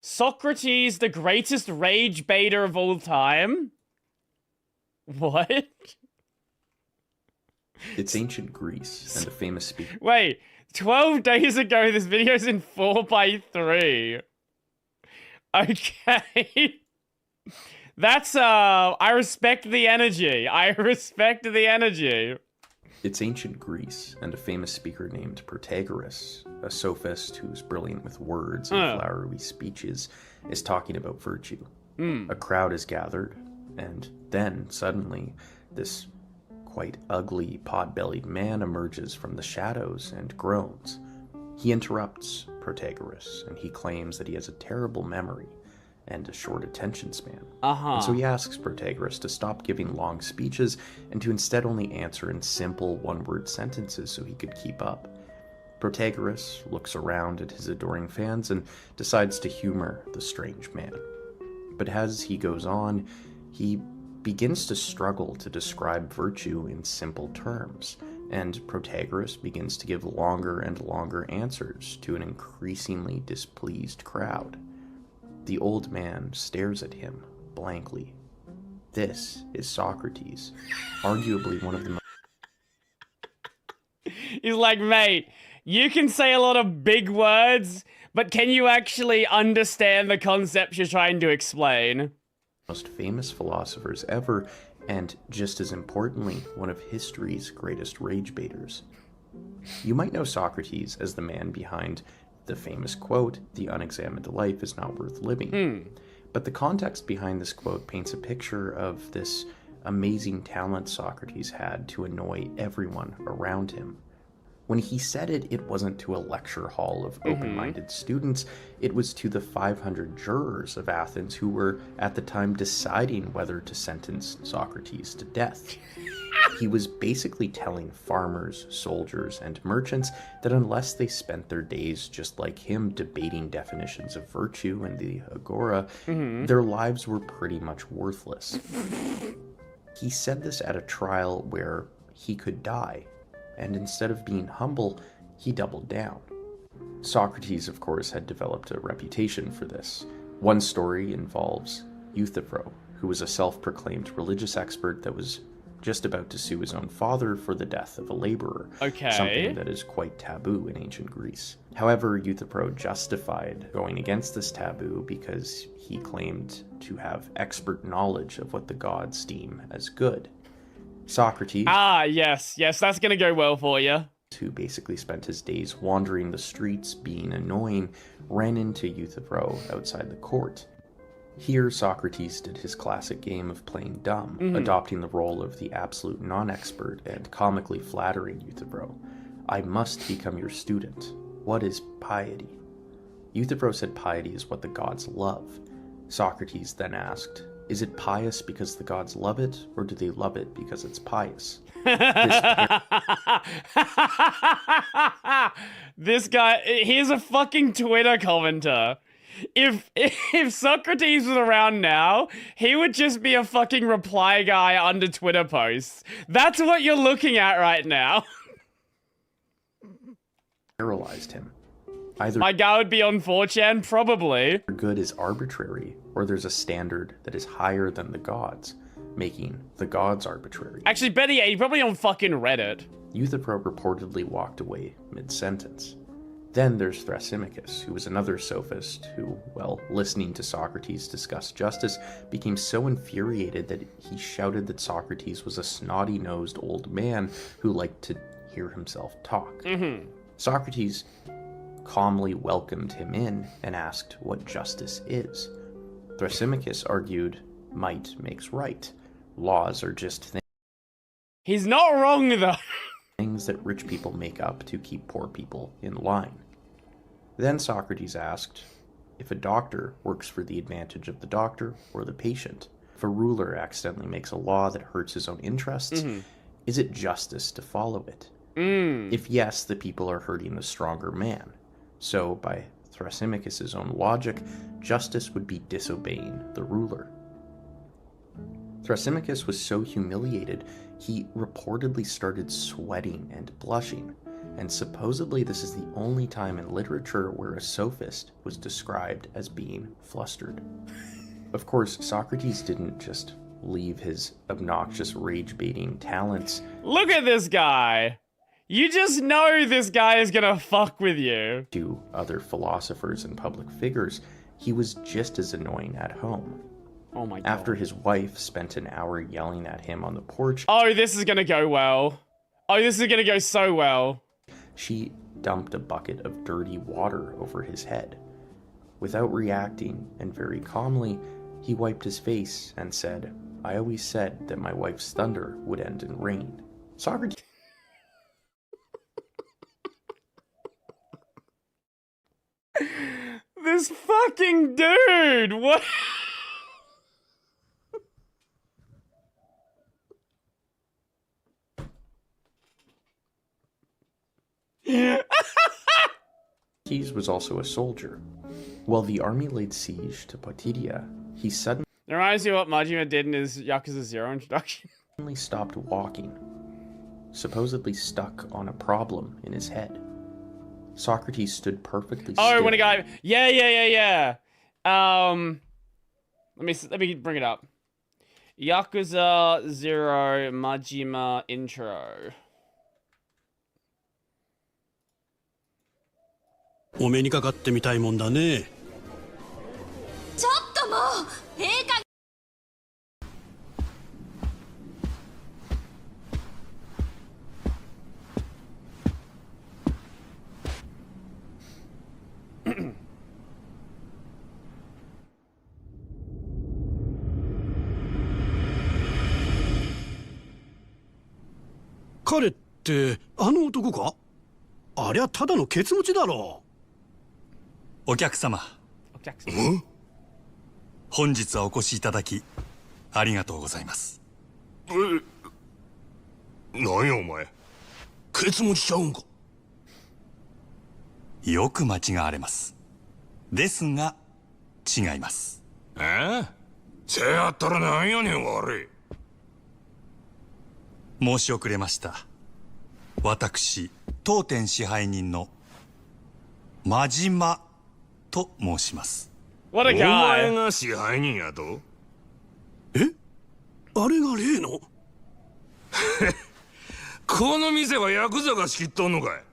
Socrates, the greatest rage baiter of all time? What? It's ancient Greece, and a famous speaker. Wait, 12 days ago, this video's in 4x3. Okay. That's, I respect the energy. I respect the energy. It's ancient Greece, and a famous speaker named Protagoras, a sophist who's brilliant with words and flowery speeches, is talking about virtue. A crowd is gathered, and then, suddenly, this quite ugly, pot-bellied man emerges from the shadows and groans. He interrupts Protagoras, and he claims that he has a terrible memory and a short attention span. And so he asks Protagoras to stop giving long speeches and to instead only answer in simple one-word sentences so he could keep up. Protagoras looks around at his adoring fans and decides to humor the strange man. But as he goes on, he begins to struggle to describe virtue in simple terms, and Protagoras begins to give longer and longer answers to an increasingly displeased crowd. The old man stares at him blankly. This is Socrates, arguably one of the most... He's like, mate, you can say a lot of big words, but can you actually understand the concepts you're trying to explain? most famous philosophers ever, and just as importantly, one of history's greatest rage baiters. You might know Socrates as the man behind the famous quote, "The unexamined life is not worth living." But the context behind this quote paints a picture of this amazing talent Socrates had to annoy everyone around him. When he said it, it wasn't to a lecture hall of open-minded students, it was to the 500 jurors of Athens who were at the time deciding whether to sentence Socrates to death. He was basically telling farmers, soldiers, and merchants that unless they spent their days just like him debating definitions of virtue in the agora, their lives were pretty much worthless. He said this at a trial where he could die, and instead of being humble, he doubled down. Socrates, of course, had developed a reputation for this. One story involves Euthyphro, who was a self-proclaimed religious expert that was just about to sue his own father for the death of a laborer, something that is quite taboo in ancient Greece. However, Euthyphro justified going against this taboo because he claimed to have expert knowledge of what the gods deem as good. Socrates, yes, that's gonna go well for you, who basically spent his days wandering the streets being annoying, ran into Euthyphro outside the court. Here, Socrates did his classic game of playing dumb, adopting the role of the absolute non-expert and comically flattering Euthyphro. "I must become your student. What is piety?" Euthyphro said piety is what the gods love. Socrates then asked, "Is it pious because the gods love it, or do they love it because it's pious?" This guy, he's a fucking Twitter commenter. If Socrates was around now, he would just be a fucking reply guy under Twitter posts. That's what you're looking at right now. Paralyzed him. Either my guy would be on 4chan, probably. Good is arbitrary, or there's a standard that is higher than the gods, making the gods arbitrary. Actually, better yet, he's probably on fucking Reddit. Euthyphro reportedly walked away mid-sentence. Then there's Thrasymachus, who was another sophist who, while listening to Socrates discuss justice, became so infuriated that he shouted that Socrates was a snotty-nosed old man who liked to hear himself talk. Socrates calmly welcomed him in and asked what justice is. Thrasymachus argued, might makes right. Laws are just He's not wrong, though. things that rich people make up to keep poor people in line. Then Socrates asked, if a doctor works for the advantage of the doctor or the patient, if a ruler accidentally makes a law that hurts his own interests, is it justice to follow it? If yes, the people are hurting the stronger man. So, by Thrasymachus' own logic, justice would be disobeying the ruler. Thrasymachus was so humiliated, he reportedly started sweating and blushing, and supposedly this is the only time in literature where a sophist was described as being flustered. Of course, Socrates didn't just leave his obnoxious rage-baiting talents. Look at this guy. You just know this guy is gonna fuck with you. To other philosophers and public figures, he was just as annoying at home. Oh my God. After his wife spent an hour yelling at him on the porch, oh, this is gonna go well. Oh, this is gonna go so well. She dumped a bucket of dirty water over his head. Without reacting, and very calmly, he wiped his face and said, "I always said that my wife's thunder would end in rain." Socrates... This fucking dude, what? Socrates was also a soldier. While the army laid siege to Potidea, he suddenly It reminds me of what Majima did in his Yakuza 0 introduction. stopped walking, supposedly stuck on a problem in his head. Socrates stood perfectly still. Oh, when a guy... Yeah. Let me bring it up. Yakuza 0 Majima intro. お目にかかってみたいもんだね。ちょっともうええか彼ってあの男か？ありゃただのケツ持ちだろう。お客様、本日はお越しいただきありがとうございます。なんやお前、ケツ持ちちゃうんか？よく間違われます。ですが違います。せやったらなんやねん悪い。申し遅れました。私当店支配人の真島と申します。What a お前 guy. が支配人やと？え？あれが例の？この店はヤクザが仕切っとんのかい？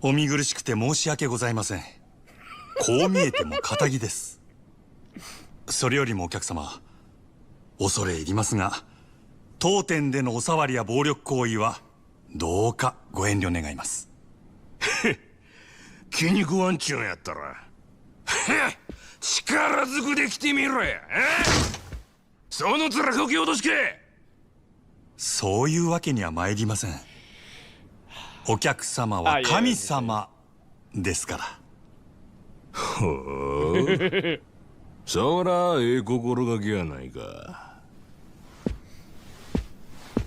お見苦しくて申し訳ございません。こう見えても堅気です。それよりもお客様、恐れ入りますが、当店でのお触りや暴力行為はどうかご遠慮願います。気に食わんちゅうんやったら力ずくで来てみろや。その面こき落としけ。そういうわけには参りません。お客様は神様ですから。ほう、そらええ心がけやないか。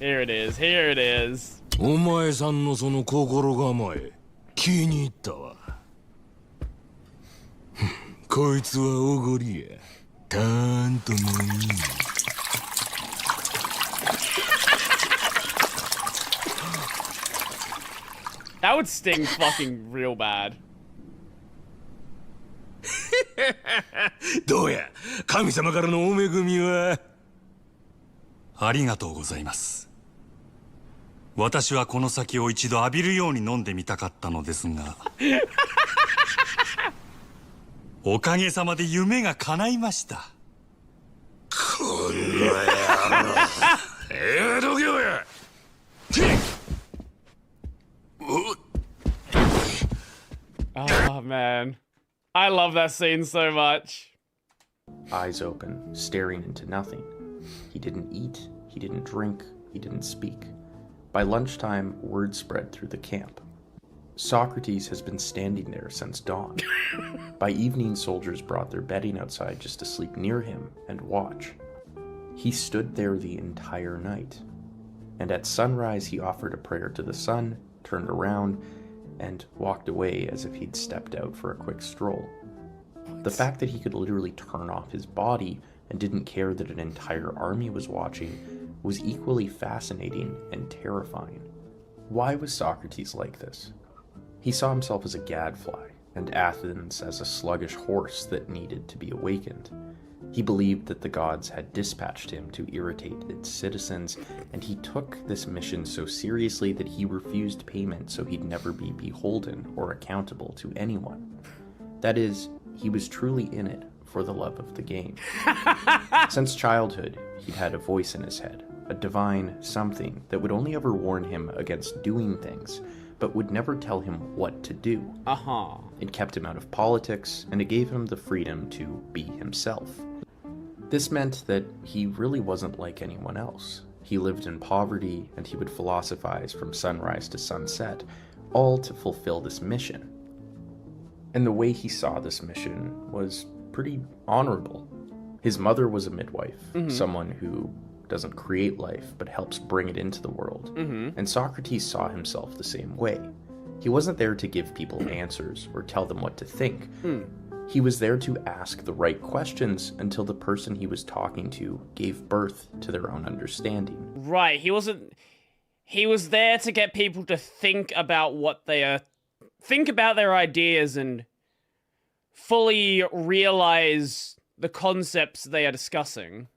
Here it is. Here it is. お前さんのその心構え気に入ったわ。こいつはおごりや。たーんともいい。That would sting fucking real bad. どうや、神様からのお恵みは。ありがとうございます。私はこの酒を一度浴びるように飲んでみたかったのですがおかげさまで夢が叶いました。こんな野郎。度胸や。Oh man. I love that scene so much. Eyes open, staring into nothing. He didn't eat, he didn't drink, he didn't speak. By lunchtime, word spread through the camp. Socrates has been standing there since dawn. By evening, soldiers brought their bedding outside just to sleep near him and watch. He stood there the entire night. And at sunrise, he offered a prayer to the sun, turned around, and walked away as if he'd stepped out for a quick stroll. The fact that he could literally turn off his body and didn't care that an entire army was watching was equally fascinating and terrifying. Why was Socrates like this? He saw himself as a gadfly, and Athens as a sluggish horse that needed to be awakened. He believed that the gods had dispatched him to irritate its citizens, and he took this mission so seriously that he refused payment so he'd never be beholden or accountable to anyone. That is, he was truly in it for the love of the game. Since childhood, he'd had a voice in his head, a divine something that would only ever warn him against doing things, but would never tell him what to do. It kept him out of politics, and it gave him the freedom to be himself. This meant that he really wasn't like anyone else. He lived in poverty, and he would philosophize from sunrise to sunset, all to fulfill this mission. And the way he saw this mission was pretty honorable. His mother was a midwife, someone who doesn't create life, but helps bring it into the world. And Socrates saw himself the same way. He wasn't there to give people answers or tell them what to think. He was there to ask the right questions until the person he was talking to gave birth to their own understanding. Right, he was there to get people to think about think about their ideas and fully realize the concepts they are discussing.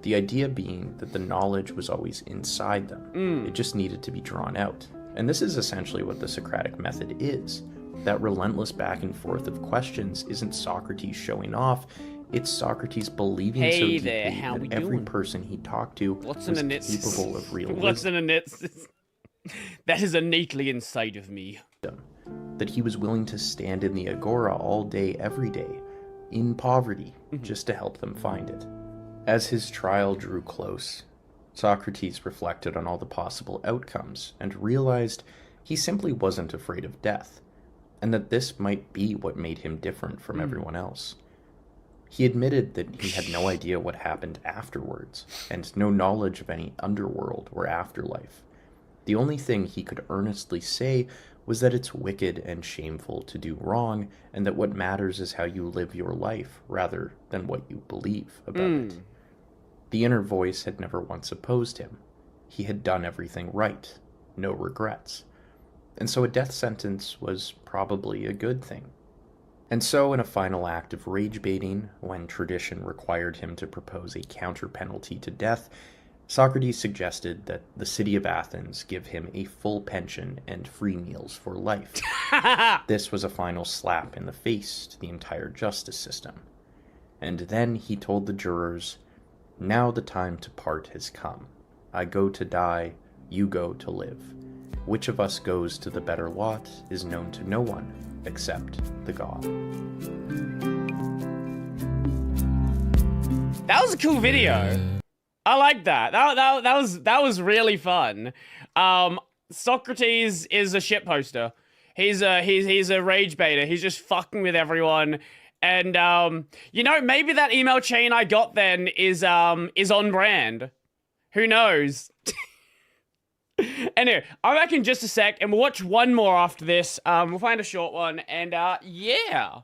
The idea being that the knowledge was always inside them. It just needed to be drawn out. And this is essentially what the Socratic method is. That relentless back and forth of questions isn't Socrates showing off, it's Socrates believing so deeply that every person he talked to was capable of real wisdom. That is innately inside of me. That he was willing to stand in the agora all day, every day, in poverty, just to help them find it. As his trial drew close, Socrates reflected on all the possible outcomes and realized he simply wasn't afraid of death, and that this might be what made him different from everyone else. He admitted that he had no idea what happened afterwards, and no knowledge of any underworld or afterlife. The only thing he could earnestly say was that it's wicked and shameful to do wrong, and that what matters is how you live your life rather than what you believe about it. The inner voice had never once opposed him. He had done everything right, no regrets. And so a death sentence was probably a good thing. And so in a final act of rage baiting, when tradition required him to propose a counter penalty to death, Socrates suggested that the city of Athens give him a full pension and free meals for life. This was a final slap in the face to the entire justice system. And then he told the jurors, "Now the time to part has come. I go to die, you go to live. Which of us goes to the better lot is known to no one except the god." That was a cool video. I like that. That was really fun. Socrates is a shitposter. He's a rage baiter. He's just fucking with everyone. And maybe that email chain I got then is on brand. Who knows? Anyway, I'm back in just a sec, and we'll watch one more after this. We'll find a short one, and yeah.